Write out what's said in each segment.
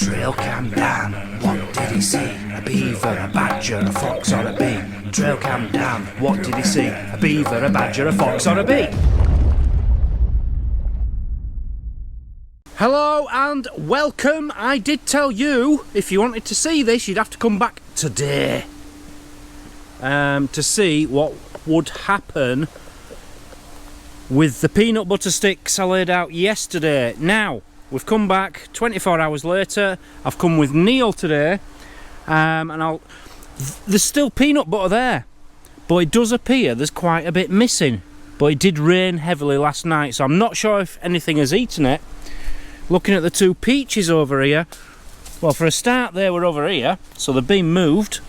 Trailcam Dan, what did he see? A beaver, a badger, a fox or a bee? Trailcam Dan, what did he see? A beaver, a badger, a fox or a bee? Hello and welcome. I did tell you, if you wanted to see this, you'd have to come back today to see what would happen with the peanut butter sticks I laid out yesterday. Now, we've come back 24 hours later. I've come with Neil today, and there's still peanut butter there, but it does appear there's quite a bit missing. But it did rain heavily last night, so I'm not sure if anything has eaten it. Looking at the two peaches over here, well, for a start they were over here, so they've been moved,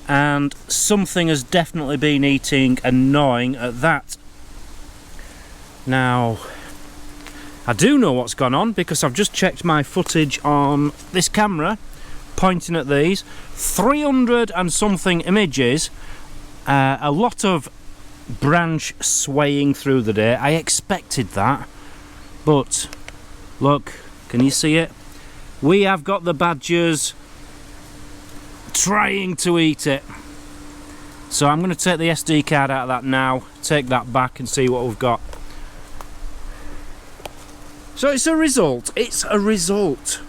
and something has definitely been eating and gnawing at that. Now, I do know what's gone on because I've just checked my footage on this camera pointing at these 300 and something images, a lot of branch swaying through the day. I expected that, but look, can you see it? We have got the badgers trying to eat it. So I'm going to take the SD card out of that now, take that back and see what we've got. So it's a result. It's a result.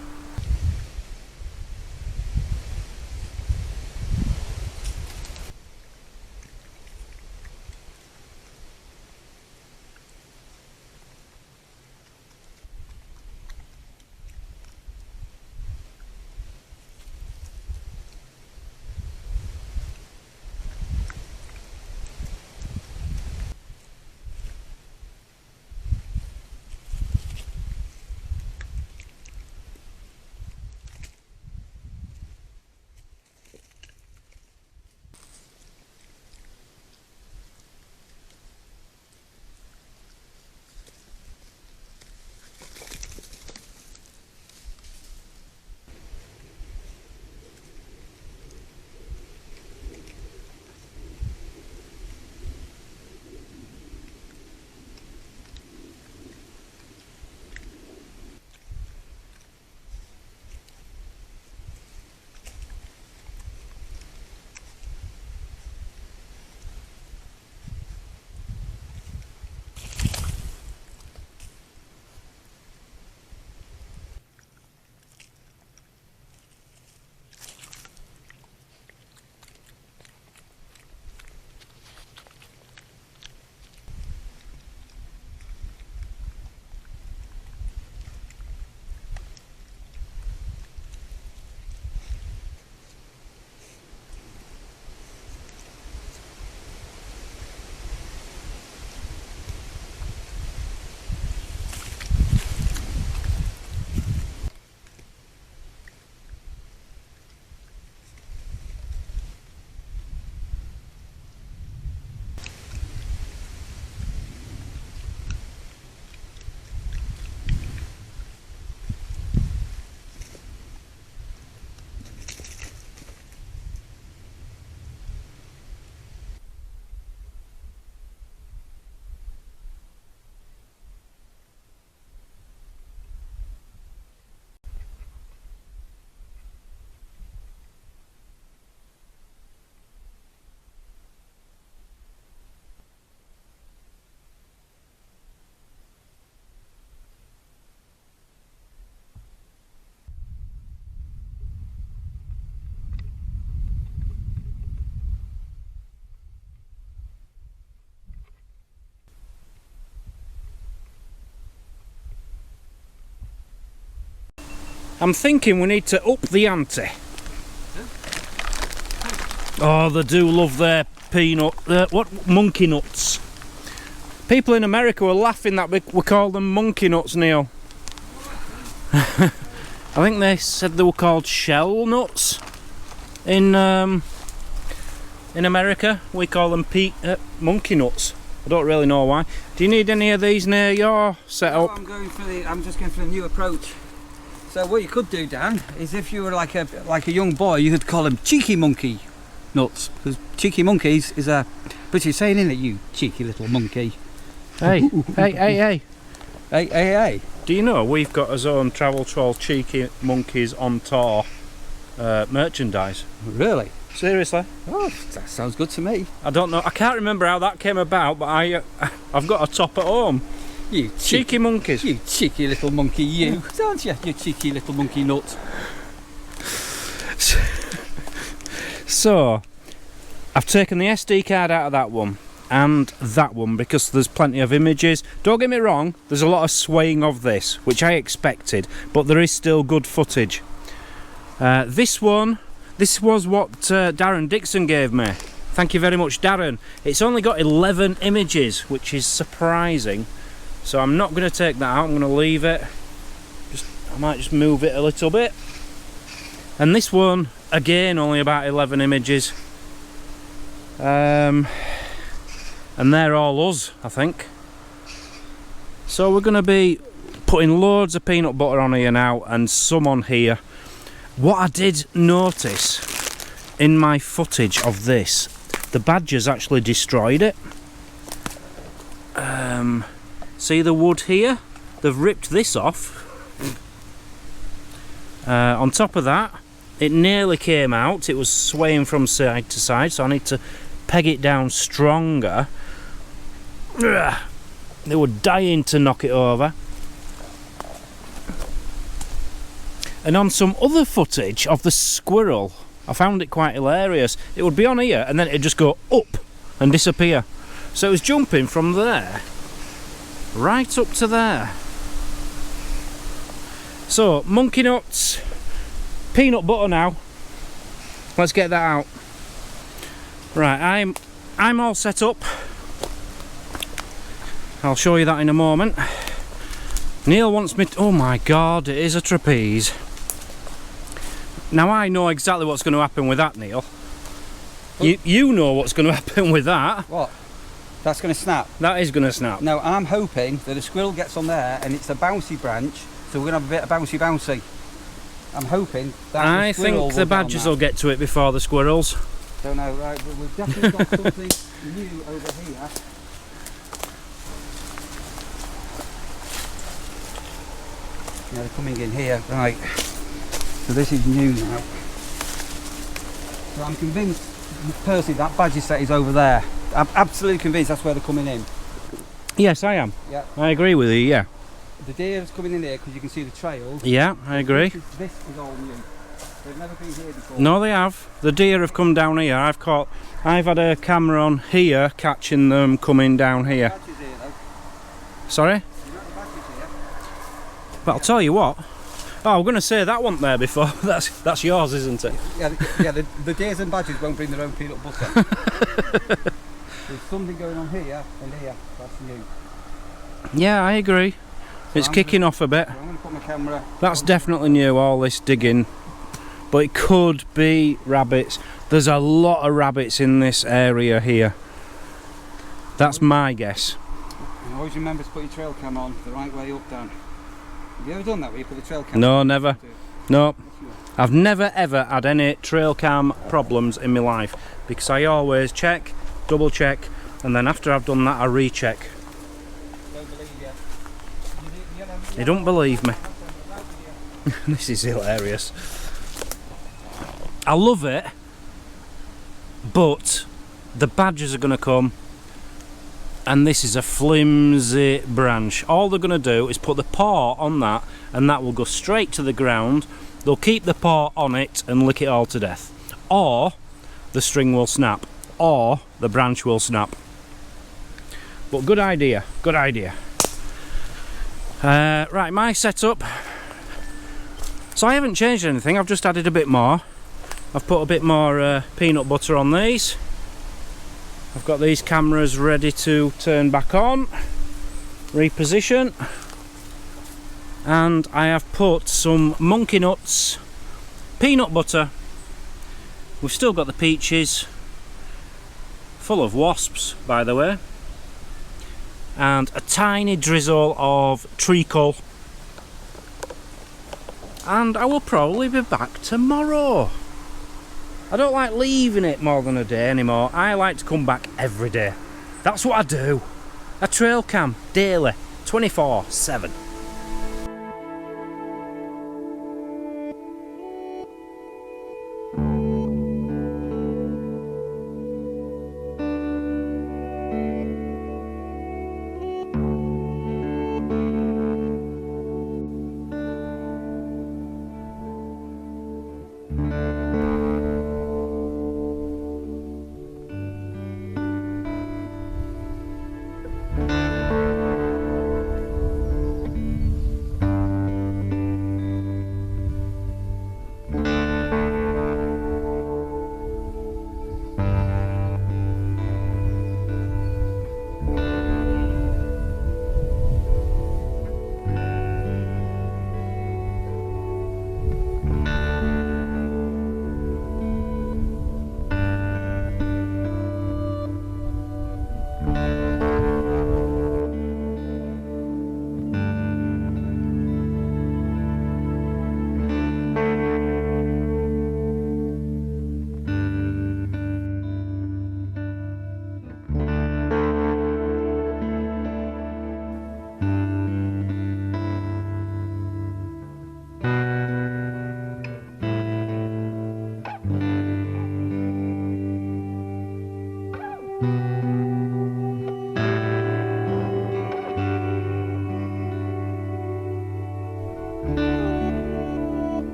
I'm thinking we need to up the ante. Oh, they do love their peanut, monkey nuts. People in America were laughing that we call them monkey nuts, Neil. I think they said they were called shell nuts in America. We call them monkey nuts. I don't really know why. Do you need any of these near your setup? No, I'm just going for the new approach. So what you could do, Dan, is if you were like a young boy, you could call them cheeky monkey nuts, because cheeky monkeys is a British saying, isn't it? You cheeky little monkey. Hey, hey, hey, hey! Hey. Do you know we've got our own Travel Troll Cheeky Monkeys on Tour merchandise? Really? Seriously? Oh, that sounds good to me. I don't know. I can't remember how that came about, but I've got a top at home. You Cheeky Monkeys. You cheeky little monkey, you, don't you? You cheeky little monkey nut. So, I've taken the SD card out of that one and that one because there's plenty of images. Don't get me wrong, there's a lot of swaying of this, which I expected, but there is still good footage. This was what Darren Dixon gave me. Thank you very much, Darren. It's only got 11 images, which is surprising. So I'm not going to take that out, I'm going to leave it. I might just move it a little bit. And this one, again, only about 11 images. And they're all us, I think. So we're going to be putting loads of peanut butter on here now and some on here. What I did notice in my footage of this, the badgers actually destroyed it. See the wood here? They've ripped this off. On top of that, it nearly came out. It was swaying from side to side, so I need to peg it down stronger. They were dying to knock it over. And on some other footage of the squirrel, I found it quite hilarious. It would be on here and then it'd just go up and disappear. So it was jumping from there right up to there. So, monkey nuts, peanut butter now. Let's get that out. Right, I'm all set up. I'll show you that in a moment. Neil wants me to, oh my god, it is a trapeze. Now I know exactly what's going to happen with that, Neil. You know what's going to happen with that. What? That's going to snap? That is going to snap. No, I'm hoping that a squirrel gets on there and it's a bouncy branch, so we're going to have a bit of bouncy. I'm hoping that I think the badgers will get to it before the squirrels. Don't know, right, but we've definitely got something new over here. Yeah, they're coming in here, right. So this is new now. So I'm convinced, personally, that badger set is over there. I'm absolutely convinced that's where they're coming in. Yes, I am. Yeah. I agree with you, yeah. The deer is coming in there because you can see the trails. Yeah, I agree. This is all new. They've never been here before. No, they have. The deer have come down here. I've had a camera on here catching them coming down here. Badgers here, though. Sorry? You're not the badgers here. But I'll tell you what. Oh, I'm going to say that wasn't there before. That's yours, isn't it? Yeah, the deers and badgers won't bring their own peanut butter. There's something going on here and here. That's new. Yeah, I agree. It's kicking off a bit. So I'm going to put my camera. That's definitely new, all this digging. But it could be rabbits. There's a lot of rabbits in this area here. That's my guess. And always remember to put your trail cam on the right way up, Dan. Have you ever done that where you put the trail cam No, on? never. No. I've never ever had any trail cam problems in my life because I always check, double check, and then after I've done that I recheck. Don't believe you. You don't believe me. This is hilarious. I love it, but the badgers are going to come and this is a flimsy branch. All they're going to do is put the paw on that and that will go straight to the ground. They'll keep the paw on it and lick it all to death. Or the string will snap. Or the branch will snap. But good idea, good idea. Right, my setup. So I haven't changed anything, I've just added a bit more. I've put a bit more peanut butter on these. I've got these cameras ready to turn back on, reposition, and I have put some monkey nuts, peanut butter. We've still got the peaches, full of wasps by the way, and a tiny drizzle of treacle. And I will probably be back tomorrow. I don't like leaving it more than a day anymore. I like to come back every day. That's what I do. A trail cam daily, 24/7.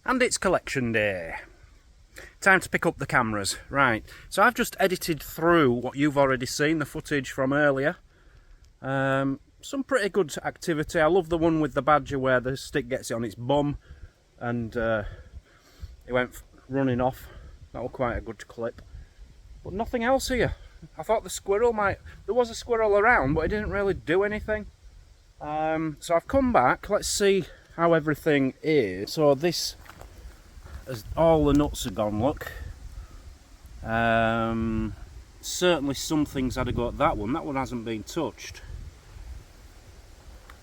And it's collection day. Time to pick up the cameras. Right, so I've just edited through what you've already seen, the footage from earlier. Some pretty good activity. I love the one with the badger where the stick gets it on its bum and it went running off. That was quite a good clip. But nothing else here. I thought the squirrel might... There was a squirrel around, but it didn't really do anything. So I've come back. Let's see how everything is. So this... As all the nuts are gone, look. Certainly some things had to go at that one. That one hasn't been touched.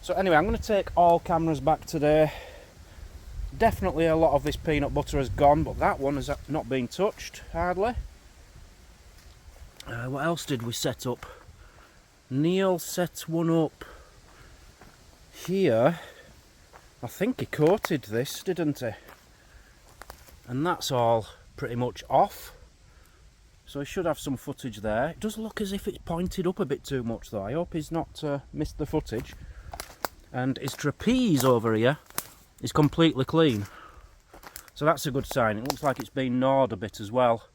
So anyway, I'm going to take all cameras back today. Definitely a lot of this peanut butter has gone, but that one has not been touched, hardly. What else did we set up? Neil set one up here. I think he coated this, didn't he? And that's all pretty much off, so he should have some footage there. It does look as if it's pointed up a bit too much though. I hope he's not missed the footage. And his trapeze over here is completely clean, so that's a good sign. It looks like it's been gnawed a bit as well,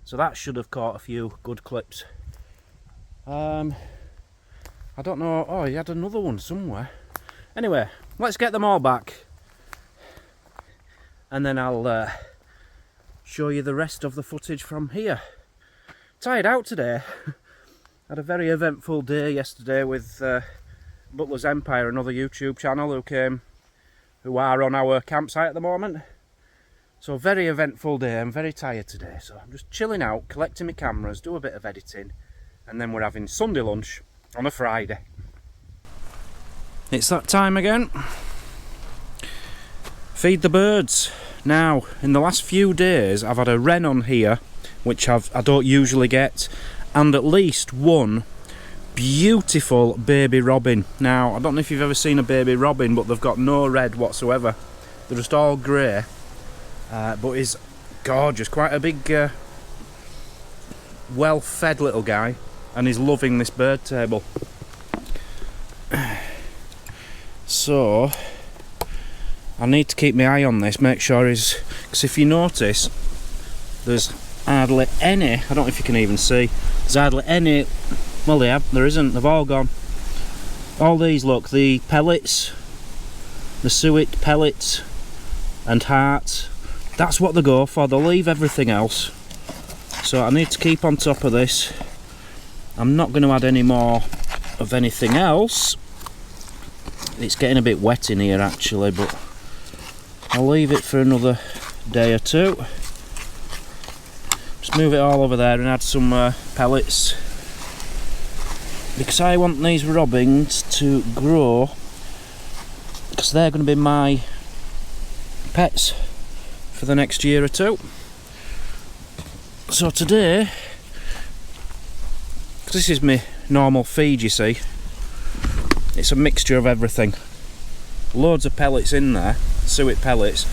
so that should have caught a few good clips. I don't know. Oh, he had another one somewhere. Anyway, let's get them all back and then I'll show you the rest of the footage from here. Tired out today. Had a very eventful day yesterday with Butler's Empire, another YouTube channel who are on our campsite at the moment. So very eventful day. I'm very tired today, so I'm just chilling out, collecting my cameras, do a bit of editing, and then we're having Sunday lunch on a Friday. It's that time again. Feed the birds. Now, in the last few days, I've had a wren on here, which I don't usually get, and at least one beautiful baby robin. Now, I don't know if you've ever seen a baby robin, but they've got no red whatsoever. They're just all grey, but he's gorgeous. Quite a big, well-fed little guy, and he's loving this bird table. So... I need to keep my eye on this, make sure he's... Because if you notice, there's hardly any... I don't know if you can even see. There's hardly any... Well, there isn't. They've all gone. All these, look, the pellets, the suet pellets and hearts, that's what they go for. They'll leave everything else. So I need to keep on top of this. I'm not going to add any more of anything else It's getting a bit wet in here actually, but I'll leave it for another day or two. Just move it all over there and add some pellets, because I want these robins to grow, because they're going to be my pets for the next year or two. So today, because this is my normal feed, you see, it's a mixture of everything. Loads of pellets in there, suet pellets.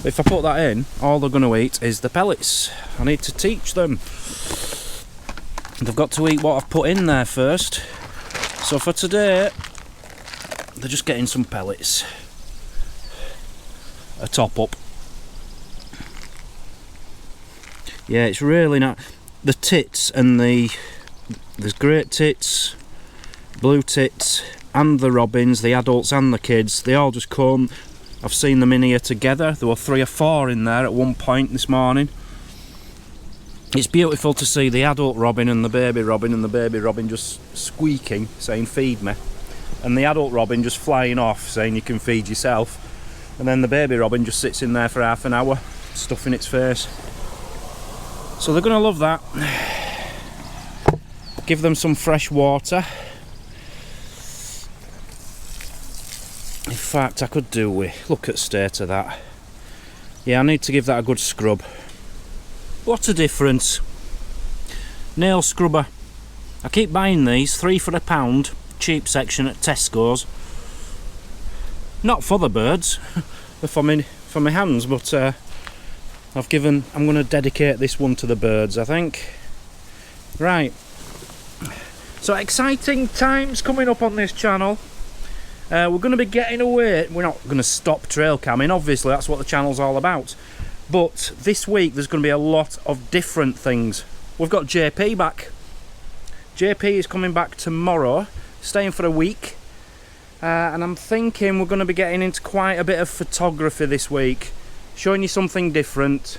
If I put that in, all they're going to eat is the pellets. I need to teach them. They've got to eat what I've put in there first. So for today, they're just getting some pellets. A top up. Yeah, it's really not. The tits and there's great tits, blue tits, and the robins, the adults and the kids, they all just come. I've seen them in here together. There were 3 or 4 in there at one point this morning. It's beautiful to see the adult robin and the baby robin just squeaking, saying feed me, and the adult robin just flying off, saying you can feed yourself, and then the baby robin just sits in there for half an hour, stuffing its face. So they're going to love that. Give them some fresh water. In fact, I could do with, look at the state of that. Yeah, I need to give that a good scrub. What a difference. Nail scrubber. I keep buying these, 3 for £1, cheap section at Tesco's. Not for the birds, for my hands, but I'm going to dedicate this one to the birds, I think. Right. So exciting times coming up on this channel. We're going to be getting away. We're not going to stop trail camming, obviously, that's what the channel's all about. But this week there's going to be a lot of different things. We've got JP back. JP is coming back tomorrow, staying for a week. And I'm thinking we're going to be getting into quite a bit of photography this week. Showing you something different.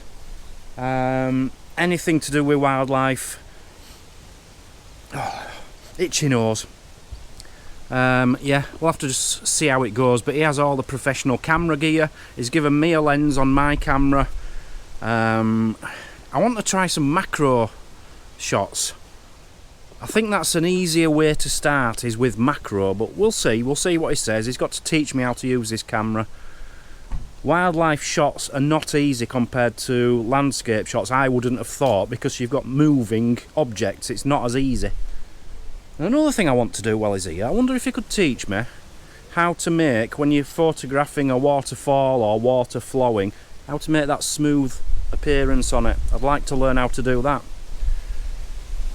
Anything to do with wildlife. Oh, itchy nose. Yeah, we'll have to just see how it goes, but he has all the professional camera gear. He's given me a lens on my camera. I want to try some macro shots. I think that's an easier way to start, is with macro, but we'll see what he says. He's got to teach me how to use this camera. Wildlife shots are not easy compared to landscape shots, I wouldn't have thought, because you've got moving objects. It's not as easy. Another thing I want to do while he's here, I wonder if he could teach me how to make, when you're photographing a waterfall or water flowing, how to make that smooth appearance on it. I'd like to learn how to do that.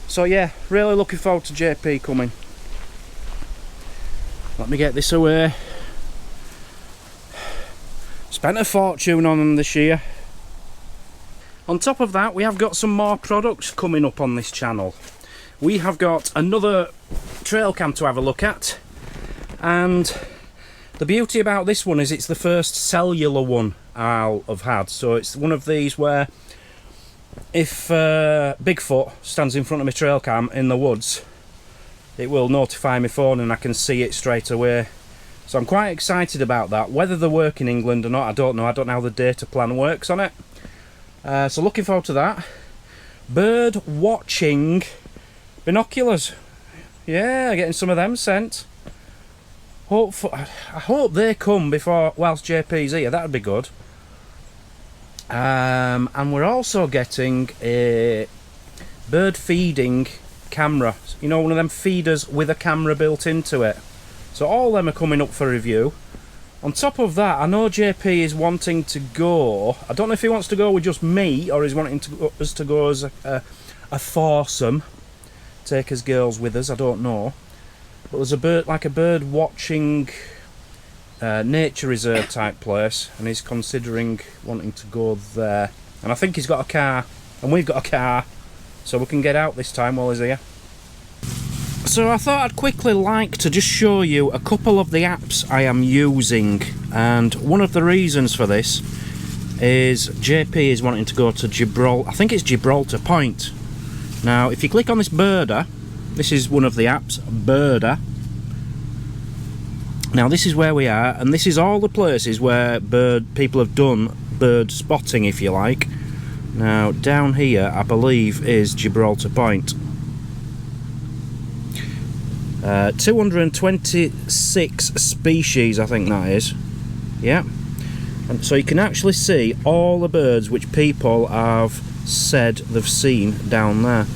So yeah, really looking forward to JP coming. Let me get this away. Spent a fortune on them this year. On top of that, we have got some more products coming up on this channel. We have got another trail cam to have a look at, and the beauty about this one is it's the first cellular one I'll have had. So it's one of these where if Bigfoot stands in front of my trail cam in the woods, it will notify my phone and I can see it straight away. So I'm quite excited about that. Whether they work in England or not, I don't know. I don't know how the data plan works on it. So looking forward to that. Bird watching binoculars. Yeah, getting some of them sent. I hope they come before, whilst JP's here. That'd be good. And we're also getting a bird feeding camera. You know, one of them feeders with a camera built into it. So all them are coming up for review. On top of that, I know JP is wanting to go. I don't know if he wants to go with just me or he's wanting us to go as a foursome. Take his girls with us, I don't know. But there's a bird, like a bird watching nature reserve type place, and he's considering wanting to go there. And I think he's got a car, and we've got a car, so we can get out this time while he's here. So I thought I'd quickly like to just show you a couple of the apps I am using, and one of the reasons for this is JP is wanting to go to Gibraltar. I think it's Gibraltar Point. Now if you click on this birder, this is one of the apps, birder, Now this is where we are, and this is all the places where people have done bird spotting, if you like. Now down here I believe is Gibraltar Point. 226 species I think that is. Yeah. And so you can actually see all the birds which people have said they've seen down there.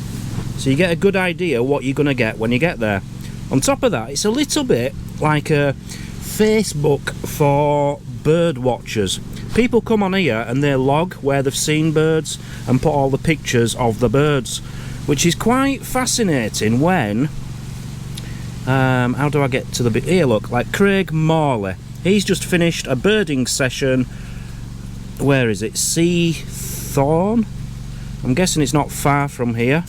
So you get a good idea what you're going to get when you get there. On top of that, it's a little bit like a Facebook for bird watchers. People come on here and they log where they've seen birds and put all the pictures of the birds, which is quite fascinating when... how do I get to the bit here? Look, like Craig Morley. He's just finished a birding session. Where is it? Seathorne? I'm guessing it's not far from here.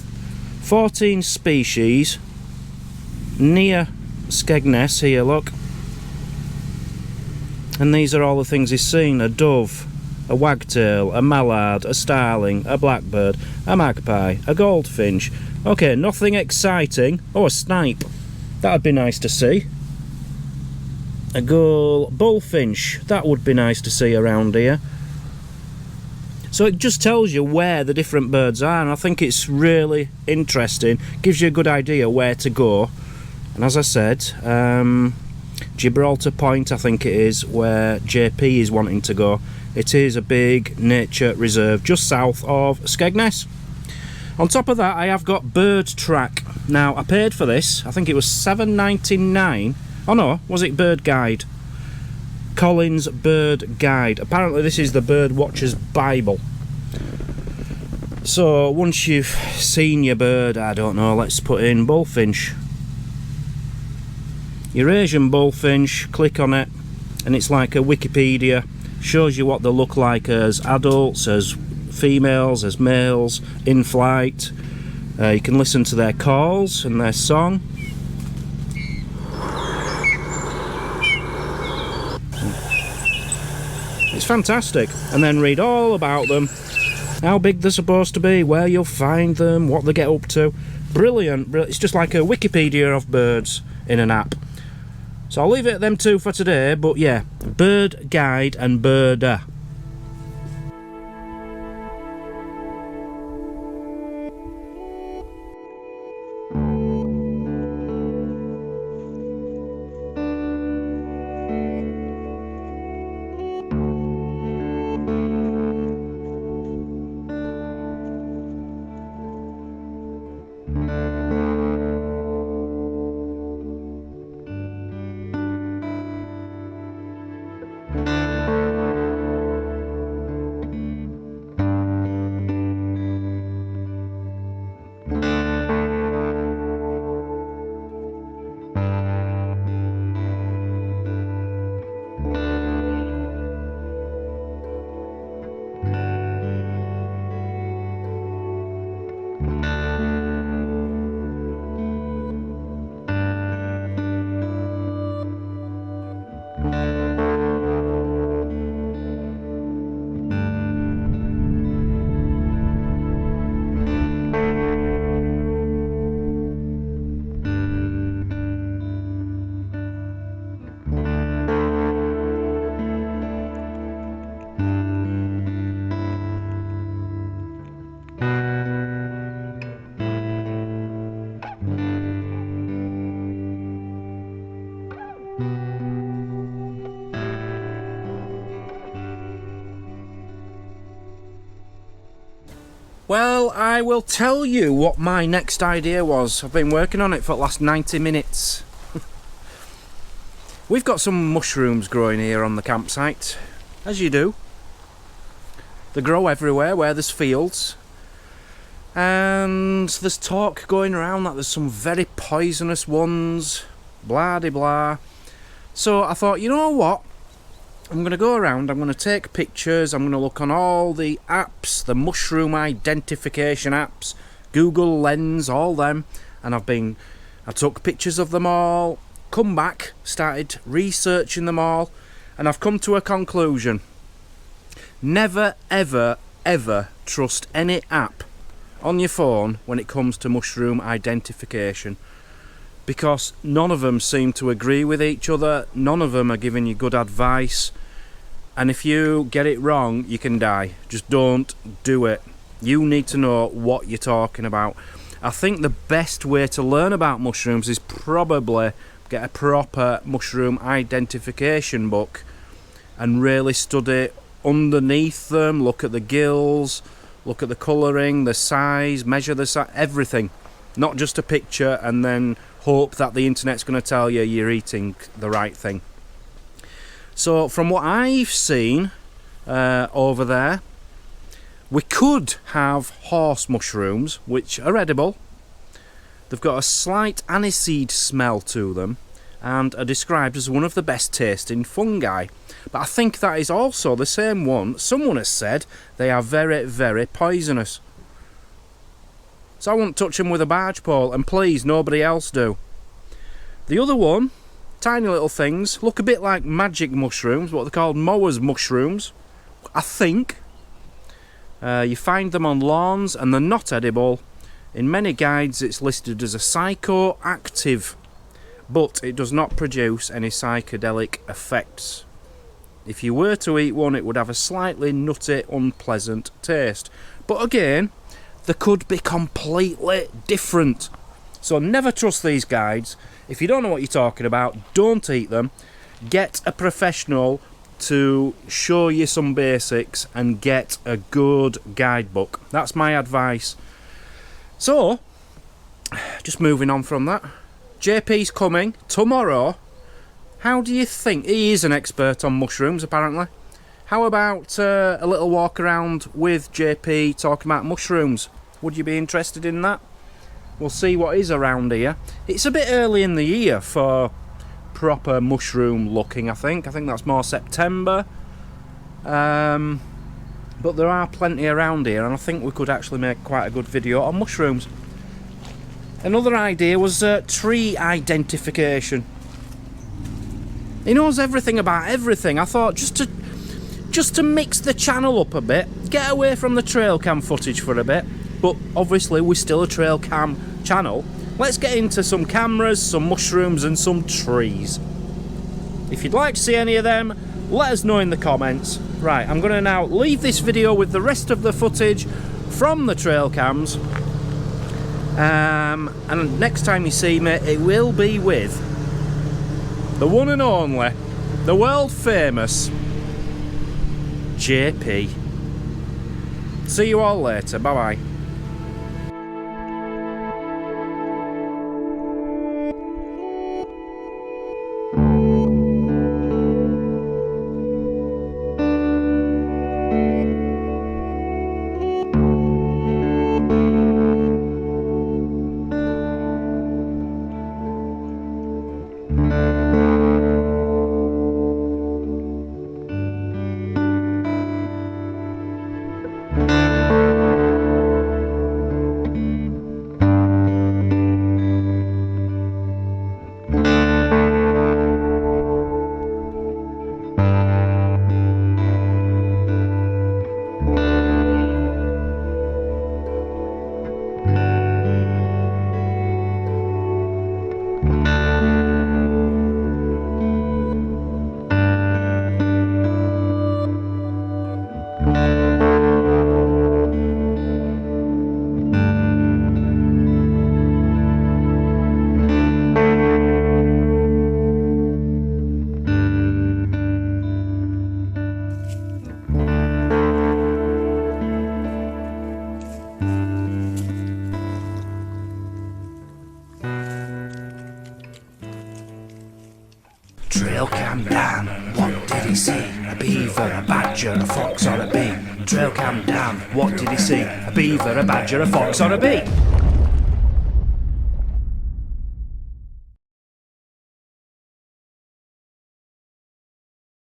14 species near Skegness here, look. And these are all the things he's seen. A dove, a wagtail, a mallard, a starling, a blackbird, a magpie, a goldfinch. Okay, nothing exciting. Oh, a snipe. That'd be nice to see. A gull bullfinch. That would be nice to see around here. So it just tells you where the different birds are, and I think it's really interesting. Gives you a good idea where to go. And as I said, Gibraltar Point, I think it is, where JP is wanting to go. It is a big nature reserve just south of Skegness. On top of that, I have got Bird Track. Now, I paid for this. I think it was $7.99. Oh no, was it Bird Guide? Collins Bird Guide. Apparently this is the bird watcher's Bible. So once you've seen your bird, I don't know, let's put in bullfinch. Eurasian bullfinch, click on it, and it's like a Wikipedia. Shows you what they look like as adults, as females, as males, in flight. You can listen to their calls and their song. It's fantastic. And then read all about them, how big they're supposed to be, where you'll find them, what they get up to. Brilliant. It's just like a Wikipedia of birds in an app. So I'll leave it at them two for today, but yeah, Bird Guide and Birder. Well, I will tell you what my next idea was. I've been working on it for the last 90 minutes. We've got some mushrooms growing here on the campsite, as you do. They grow everywhere where there's fields. And there's talk going around that there's some very poisonous ones, blah de blah. So I thought, you know what? I'm going to go around, I'm going to take pictures, I'm going to look on all the apps, the mushroom identification apps, Google Lens, all them, and I took pictures of them all, come back, started researching them all, and I've come to a conclusion. Never, ever, ever trust any app on your phone when it comes to mushroom identification. because none of them seem to agree with each other. None of them are giving you good advice, and if you get it wrong, you can die. Just don't do it. You need to know what you're talking about. I think the best way to learn about mushrooms is probably get a proper mushroom identification book and really study underneath them, look at the gills, look at the colouring, the size, measure the size, everything. Not just a picture and then hope that the internet's going to tell you you're eating the right thing. So from what I've seen over there, we could have horse mushrooms, which are edible. They've got a slight aniseed smell to them and are described as one of the best tasting fungi. But I think that is also the same one. Someone has said they are very, very poisonous. So I won't touch them with a barge pole, and please, nobody else do. The other one, tiny little things, look a bit like magic mushrooms, what they're called mowers mushrooms, I think. You find them on lawns and they're not edible. In many guides it's listed as a psychoactive, but it does not produce any psychedelic effects. If you were to eat one, it would have a slightly nutty, unpleasant taste. But again, they could be completely different. So never trust these guides. If you don't know what you're talking about, don't eat them. Get a professional to show you some basics and get a good guidebook. That's my advice. So, just moving on from that. JP's coming tomorrow. How do you think? He is an expert on mushrooms, apparently. How about a little walk around with JP talking about mushrooms? Would you be interested in that? We'll see what is around here. It's a bit early in the year for proper mushroom looking, I think. I think that's more September. But there are plenty around here, and I think we could actually make quite a good video on mushrooms. Another idea was tree identification. He knows everything about everything. I thought just to mix the channel up a bit, get away from the trail cam footage for a bit, but obviously we're still a trail cam channel. Let's get into some cameras, some mushrooms and some trees. If you'd like to see any of them, let us know in the comments. Right, I'm going to now leave this video with the rest of the footage from the trail cams. And next time you see me, it will be with the one and only, the world famous JP. See you all later. Bye bye. Trail cam Dan, what did he see? A beaver, a badger, a fox or a bee? Trail cam Dan, what did he see? A beaver, a badger, a fox or a bee?